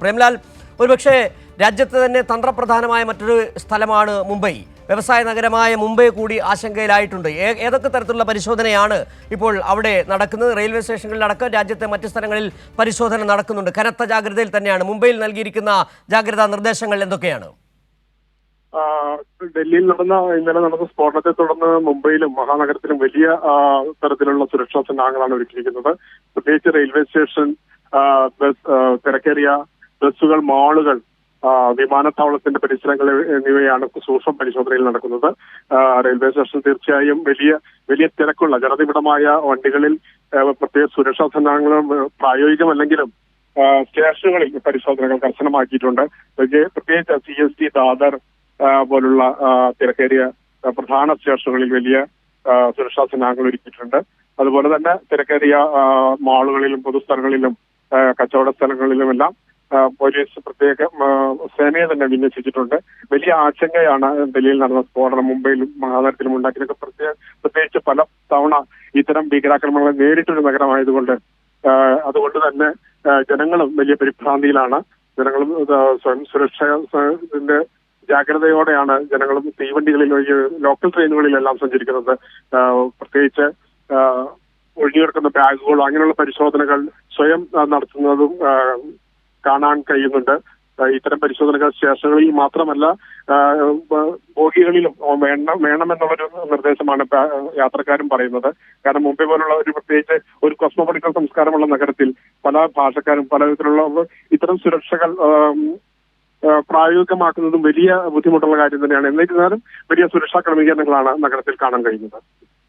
പ്രേംലാൽ, ഒരുപക്ഷെ രാജ്യത്ത് തന്നെ തന്ത്രപ്രധാനമായ മറ്റൊരു സ്ഥലമാണ് മുംബൈ. വ്യവസായ നഗരമായ മുംബൈ കൂടി ആശങ്കയിലായിട്ടുണ്ട്. ഏതൊക്കെ തരത്തിലുള്ള പരിശോധനയാണ് ഇപ്പോൾ അവിടെ നടക്കുന്നത്? റെയിൽവേ സ്റ്റേഷനുകളിലടക്കം രാജ്യത്തെ മറ്റ് സ്ഥലങ്ങളിൽ പരിശോധന നടക്കുന്നുണ്ട്. കനത്ത ജാഗ്രതയിൽ തന്നെയാണ്. മുംബൈയിൽ നൽകിയിരിക്കുന്ന ജാഗ്രതാ നിർദ്ദേശങ്ങൾ എന്തൊക്കെയാണ്? ഡൽഹിയിൽ ഇന്നലെ നടന്ന സ്ഫോടനത്തെ തുടർന്ന് മുംബൈയിലും മഹാനഗരത്തിലും വലിയ തരത്തിലുള്ള സുരക്ഷാ സന്നാഹങ്ങളാണ് ഒരുക്കിയിരിക്കുന്നത്. പ്രത്യേകിച്ച് റെയിൽവേ സ്റ്റേഷൻ, തിരക്കേറിയ ബസ്സുകൾ, മാളുകൾ, വിമാനത്താവളത്തിന്റെ പരിസരങ്ങൾ എന്നിവയാണ് സൂക്ഷ്മ പരിശോധനയിൽ നടക്കുന്നത്. റെയിൽവേ സ്റ്റേഷൻ തീർച്ചയായും വലിയ തിരക്കുള്ള ജനനിബിഡമായ വണ്ടികളിൽ പ്രത്യേക സുരക്ഷാ സന്നാഹങ്ങളും പ്രായോഗികമല്ലെങ്കിലും സ്റ്റേഷനുകളിൽ പരിശോധനകൾ കർശനമാക്കിയിട്ടുണ്ട്. പ്രത്യേകിച്ച് CST, ദാദർ പോലുള്ള തിരക്കേറിയ പ്രധാന സ്റ്റേഷനുകളിൽ വലിയ സുരക്ഷാ സന്നാഹങ്ങൾ ഒരുക്കിയിട്ടുണ്ട്. അതുപോലെ തന്നെ തിരക്കേറിയ മാളുകളിലും പൊതുസ്ഥലങ്ങളിലും കച്ചവട സ്ഥലങ്ങളിലുമെല്ലാം പോലീസ് പ്രത്യേക സേനയെ തന്നെ വിന്യസിച്ചിട്ടുണ്ട്. വലിയ ആശങ്കയാണ് ഡൽഹിയിൽ നടന്ന സ്ഫോടനം മുംബൈയിലും മഹാനഗരത്തിലും ഉണ്ടാക്കിയതൊക്കെ. പ്രത്യേകിച്ച് പല തവണ ഇത്തരം ഭീകരാക്രമണങ്ങൾ നേരിട്ടൊരു നഗരമായതുകൊണ്ട് അതുകൊണ്ട് തന്നെ ജനങ്ങളും വലിയ പരിഭ്രാന്തിയിലാണ്. ജനങ്ങളും സ്വയം സുരക്ഷയുടെ ജാഗ്രതയോടെയാണ് ജനങ്ങളും തീവണ്ടികളിൽ, ലോക്കൽ ട്രെയിനുകളിലെല്ലാം സഞ്ചരിക്കുന്നത്. പ്രത്യേകിച്ച് ഒഴിഞ്ഞുകിടക്കുന്ന ബാഗുകളോ അങ്ങനെയുള്ള പരിശോധനകൾ സ്വയം നടത്തുന്നതും കാണാൻ കഴിയുന്നുണ്ട്. ഇത്തരം പരിശോധനകൾ സ്റ്റേഷനുകളിൽ മാത്രമല്ല ബോഗികളിലും വേണമെന്നുള്ളൊരു നിർദ്ദേശമാണ് യാത്രക്കാരും പറയുന്നത്. കാരണം മുംബൈ പോലുള്ള പ്രത്യേകിച്ച് ഒരു കോസ്മോപൊളിറ്റൻ സംസ്കാരമുള്ള നഗരത്തിൽ പല ഭാഷക്കാരും പലവിധത്തിലുള്ള ഇത്തരം സുരക്ഷകൾ പ്രായോഗികമാക്കുന്നതും വലിയ ബുദ്ധിമുട്ടുള്ള കാര്യം തന്നെയാണ്. എന്നിരുന്നാലും വലിയ സുരക്ഷാ ക്രമീകരണങ്ങളാണ് നഗരത്തിൽ കാണാൻ കഴിയുന്നത്.